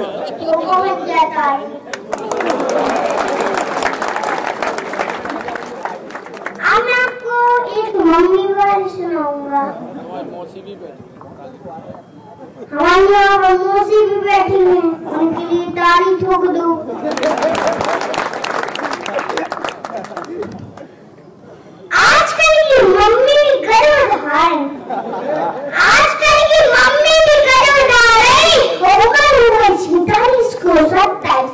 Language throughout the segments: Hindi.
तो बहुत ज्यादा है। अब मैं आपको एक मम्मी वाली सुनाऊंगा। हमारी यहाँ मौसी भी बैठी हैं, उनके लिए ताली ठोक दो। आजकल की मम्मी भी गर्भधारण, आजकल की मम्मी भी गर्भधारण होगा 47 को 27।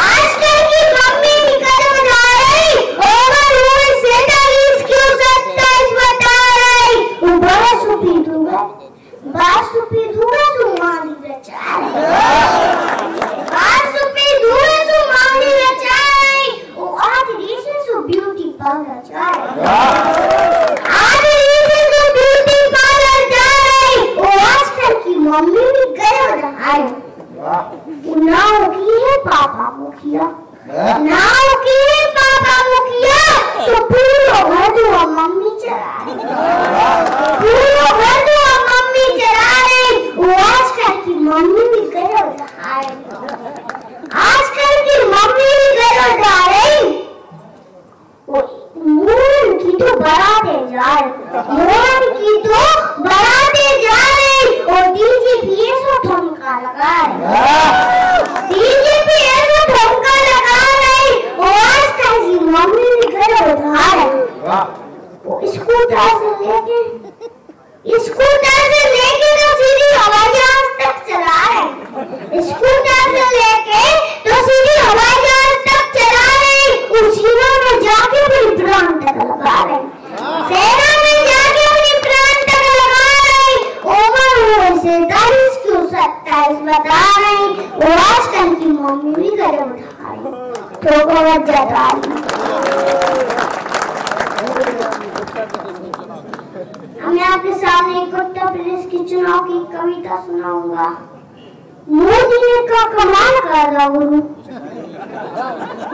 आजकल की मम्मी भी गर्भधारण होगा 47 को 27 बता रही। वो बड़ा सुपी दूंगा सो मानी रचाए, बात सुपी दूंगा सो मानी रचाए। वो आज रीसे सो ब्यूटी पार्लर जाए, आज रीसे सो ब्यूटी पार्लर जाए। वो आजकल की मम्मी भी गर्भधारण, नाव की है पापा मुखिया, नाव की है पापा मुखिया। तो पूरा घर तो मम्मी चला रही, पूरा घर तो मम्मी चला रही। वो आजकल की मम्मी भी गर्भधारण, आजकल की मम्मी भी गर्भधारण। मोहन की तो बढ़ाते जा रहे, मोहन की तो बढ़ाते जा रहे। और डीजे भी ऐसा ठुमका लगा रहे, डीजे भी ऐसा ठुमका लगा रहे। और आजकल की मम्मी भी गर्भधारण, स्कूटर से लेके तो सीधी हवाई जहाज तक चला रहे, स्कूटर से लेके तो सीधी हवाई जहाज तक चला रहे। उसीना में जाके अपनी प्राण तक लगा रहे, सेना में जाके अपनी प्राण तक लगा रहे। उम्र 47 को 27 बता रहे। और आजकल की मम्मी भी गर्भधारण, तो बहुत ज्यादा। मैं आपके सामने उत्तर प्रदेश के चुनाव की कविता सुनाऊंगा। मोदी ने का कमाल करा गुरु,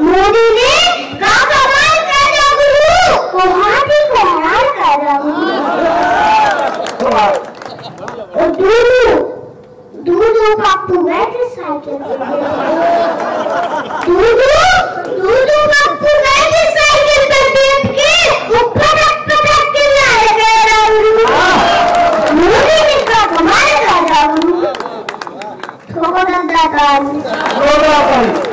मोदी ने का कमाल करा गुरु, वो हाथी को हराम करा गुरु। और दूधू बापू बैठे साइकिल पे, दूधू बापू बैठे साइकिल पे बैठ के ऊपर पटक के लाए गए गुरु। मोदी ने का कमाल करा गुरु, ठोको दंदा कान।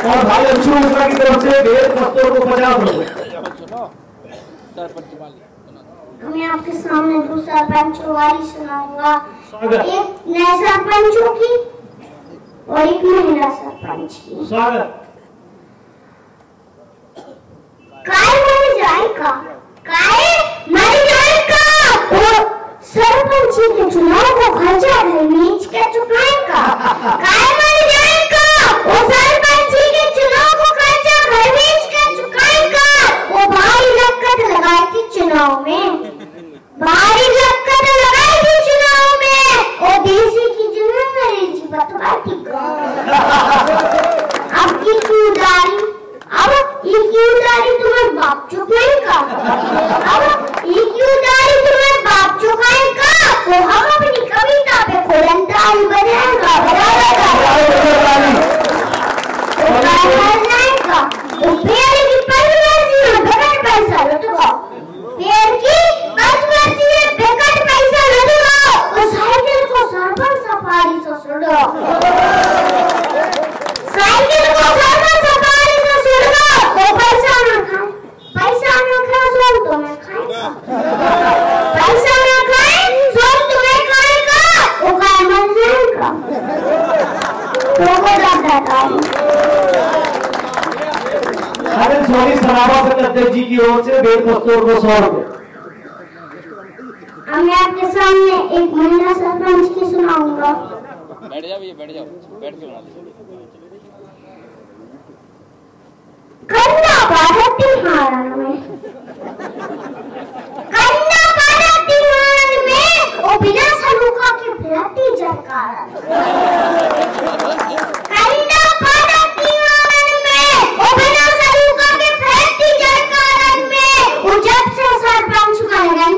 और भाई अंशु मिश्रा की तरफ से वेद पत्तों को 50 रुपए। मैं आपके सामने दूसरा पंचवारी सुनाऊंगा। एक नए सरपंचों की और एक महिला सरपंच की। स्वागत। काय मर जाएगा, काय मर जाएगा। और सरपंच के चुनाव को खर्चा नीच के चुकाएगा, काय मर जाएगा। और सरपंच के चुनाव को खर्चा नीच के चुकाएगा। वो भारी रकत लगाई थी चुनाव में, भारी रकत लगाई थी चुनाव में। और देसी की जगह अंग्रेजी बतवाती अब की उदारी, अब ये उदारी तुम्हारे बाप चुकाएगा, अब ये उदारी तुम्हारे बाप चुकाएगा। वो हम अपनी कविता पे खोलंताल बनाएगा, बनाएगा। वो पेड़ की पंचवर्षी में बेकार पैसा लुटवा, पेड़ की पंचवर्षी में बेकार पैसा लुटवा। और साइकिल को सरपंच सफारी से सुड़ो, साइकिल को सरपंच सफारी से सुड़ो। वो पैसा ना खाए, पैसा ना खाए सोम तुम्हें खाएगा, पैसा ना खाए सोम तुम्हें खाएगा। वो काय मर जाएगा, तो वो दादा अरे सोनी सराबा से अध्यक्ष जी की ओर से वेद पत्तों को 100 रुपए। मैं आपके सामने एक महिला सरपंच की सुनाऊंगा। बैठ जाओ, बैठ जाओ, बैठ के बना कन्या भारत तिहारन में, कन्या भारत तिहारन में ओ बिना सलूका के भ्राती जरकार, कन्या भारत तिहारन में ओ बिना सलूका के भ्राती जरकार में। वो जब से सरपंच बन गई,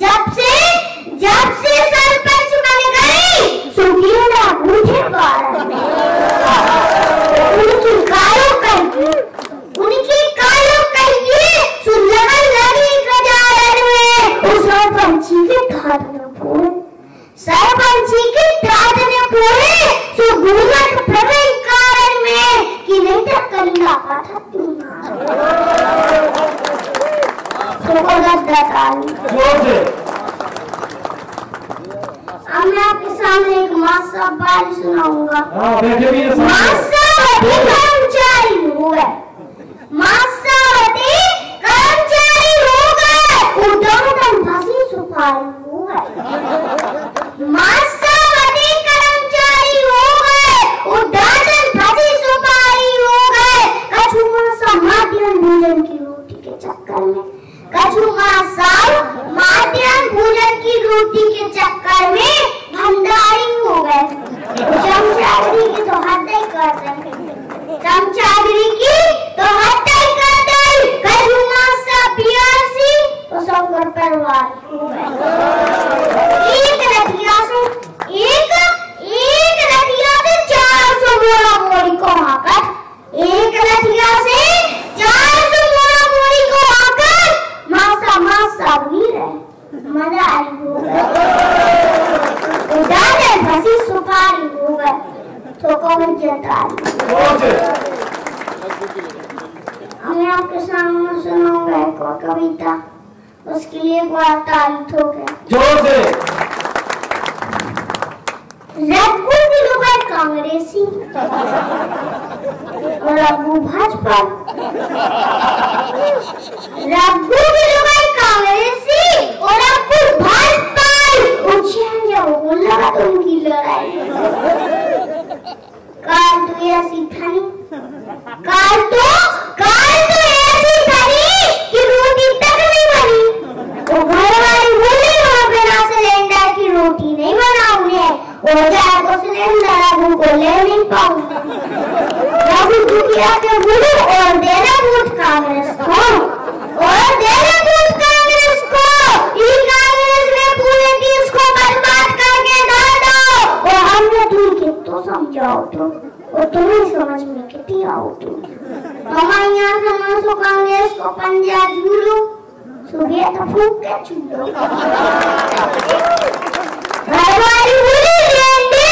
जब से सरपंच बन गई, सुखी ना लाइन सुनाऊंगा। बैठे भी मासावती कर्मचारी हो गए, मासावती कर्मचारी हो गए, उद्योगन फंसी सुपारी हो गए। मासावती कर्मचारी हो गए, उद्योगन फंसी सुपारी हो गए। कछु मासा मध्याह्न भोजन की रोटी के चक्कर में, कछु मासा मध्याह्न भोजन की रोटी के चक्कर में भंडारी हो गए। चमचागिरी की तो हद ही कर दे, चमचागिरी की तो हद ही कर दे। कछु मासा पियासी तो शंकर परिवार हो गए। एक रतिया से 400 मोड़ा मोड़ी को आकर, एक रतिया से 400 मोड़ा मोड़ी को आकर मासा वीर है मदारी हो गए। उदाहरण फंसी सुपारी हो गए तो कौन जतारी। मैं आपके सामने सुनाऊंगा एक और कविता, उसके लिए एक बार ताली ठोके जोर से। रघु की लुगाई कांग्रेसी और रघु भाजपा, रघु की लुगाई कांग्रेसी और रघु भाजपा। उछल जाओ लगा तो उनकी लड़ाई। काल तो ऐसी थी, काल तो ऐसी थी कि रोटी तक नहीं बनी। वो घर वाली बोली वहाँ बिना सिलेंडर की रोटी नहीं बनाऊंगे, हो जाए तो सिलेंडर रघु को ले नहीं पाऊंगे। रघु दुखिया के गुरु और देना बूथ कांग्रेस को, और देना बूथ कांग्रेस को। ये कांग्रेस ने पूरे देश को बर्बाद करके डाल दो। और हमने तुम कितो समझाओ तो, और तुम्हें समझ में कितनी आओ तुम। तुम्हारे यहाँ समझो कांग्रेस को पंजा झूलो, सुबह तो फूक के झूलो। घरवाली बोली रेंदे,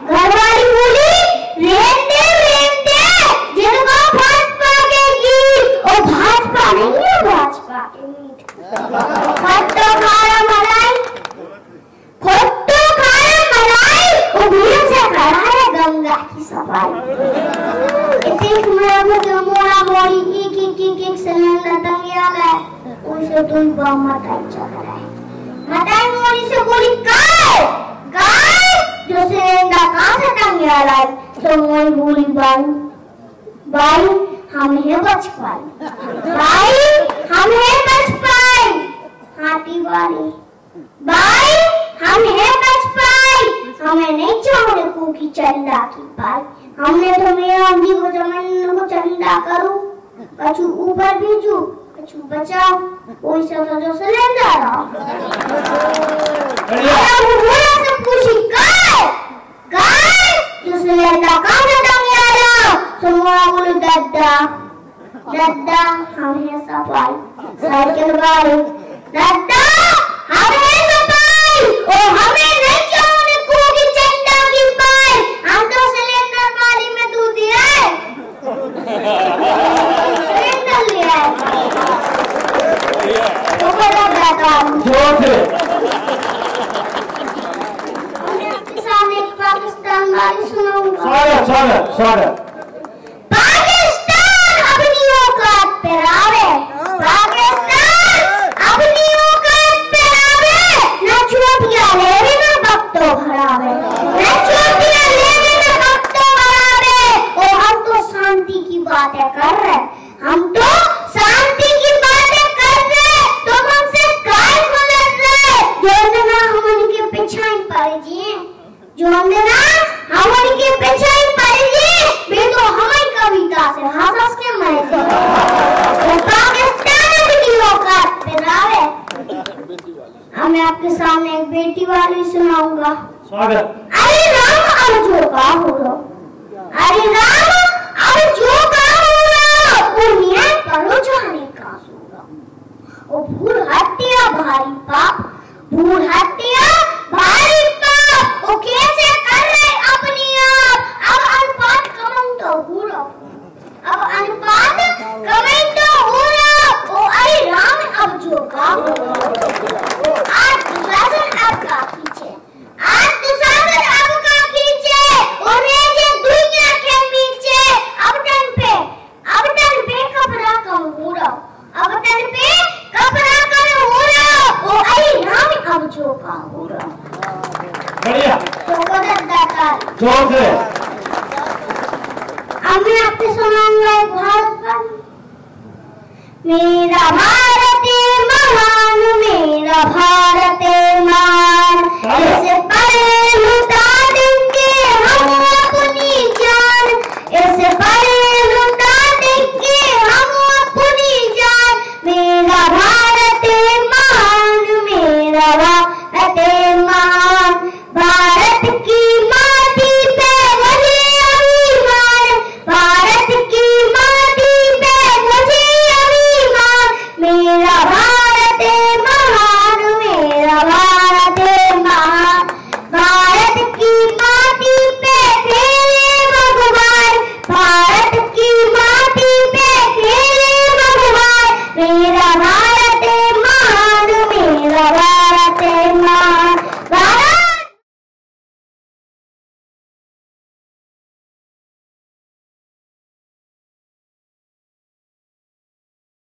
घरवाली बोली रेंदे, जिनको भाजपा के गीत और भाजपा नहीं है भाजपा के मीठ। खट्टो खारा मलाई, खट्टो खारा मलाई, वो भीड़ से करा है गंगा की सफाई। एक मोड़ा मोड़ी एक सिलेंडर तंगिया है, उसे तो मताई चल रहा है। मताई मोड़ी से बोली काय जो सिलेंडर कहाँ से तंगिया लाई। तो मोड़ी बोली बाई हम है बच पाई, बाई हम है बच पाई। हाथी वाली बाई हम है बच पाई, हमें नहीं छोड़े को की चंदा की पाई। हमने तो मेरा अम्मी को जमीन को चंदा करूं, कछु ऊपर भेजू, कछु बचाओ, कोई सा तो जो सिलेंडर आओ। वो बोला से पूछी काय जो सिलेंडर कहाँ से तंगिया ला। तो मोड़ा बोली दद्दा हम है सफाई। साइकिल वाले दद्दा हम है सफाई, और हमें नहीं छोड़े को की चंदा की पाई। हम तो सिलेंडर वाली में दूध दिया है, सिलेंडर लिया है तो बड़ा जोर से। आपके सामने एक पाकिस्तान वाली सुनाऊंगा। स्वागत। पाकिस्तान अपनी औकात पे आवे, पाकिस्तान अपनी औकात पे आवे। न चोटियां लेवे न भक्तों भरावे, न चोटियां लेवे न भक्तों भरावे। और हम तो शांति की बातें कर रहे, हम तो शांति की बातें कर रहे, तो हमसे काय बोलत रहे। जो देना हम उनके पीछे पड़ जिए, जो देना हम उनके पीछे पड़ जिए, वे तो हमारी कविता से हंस के मरे थे। तो पाकिस्तान अपनी औकात पे आवे। मैं आपके सामने एक बेटी वाली सुनाऊंगा। स्वागत। अरे राम अब जो का हो रहा, अरे राम अब जो का हो रहा, वो न्याय परो जाने का सोगा। वो भूल हत्या भारी पाप, भूल हत्या भारी पाप। वो कैसे कर रहे अपनी आप। अब अनुपात कमेंट हो रहा, अब अनुपात कमेंट हो रहा। ओ अरे राम अब जो का हो रहा। आज दुशासन अब का पीछे, आज दुशासन अब का नमस्कार। जोर से। अब मैं आपको सुनाऊंगा एक भारत गान। मेरा भारत महान, मेरा भारत मान, इसे पढ़े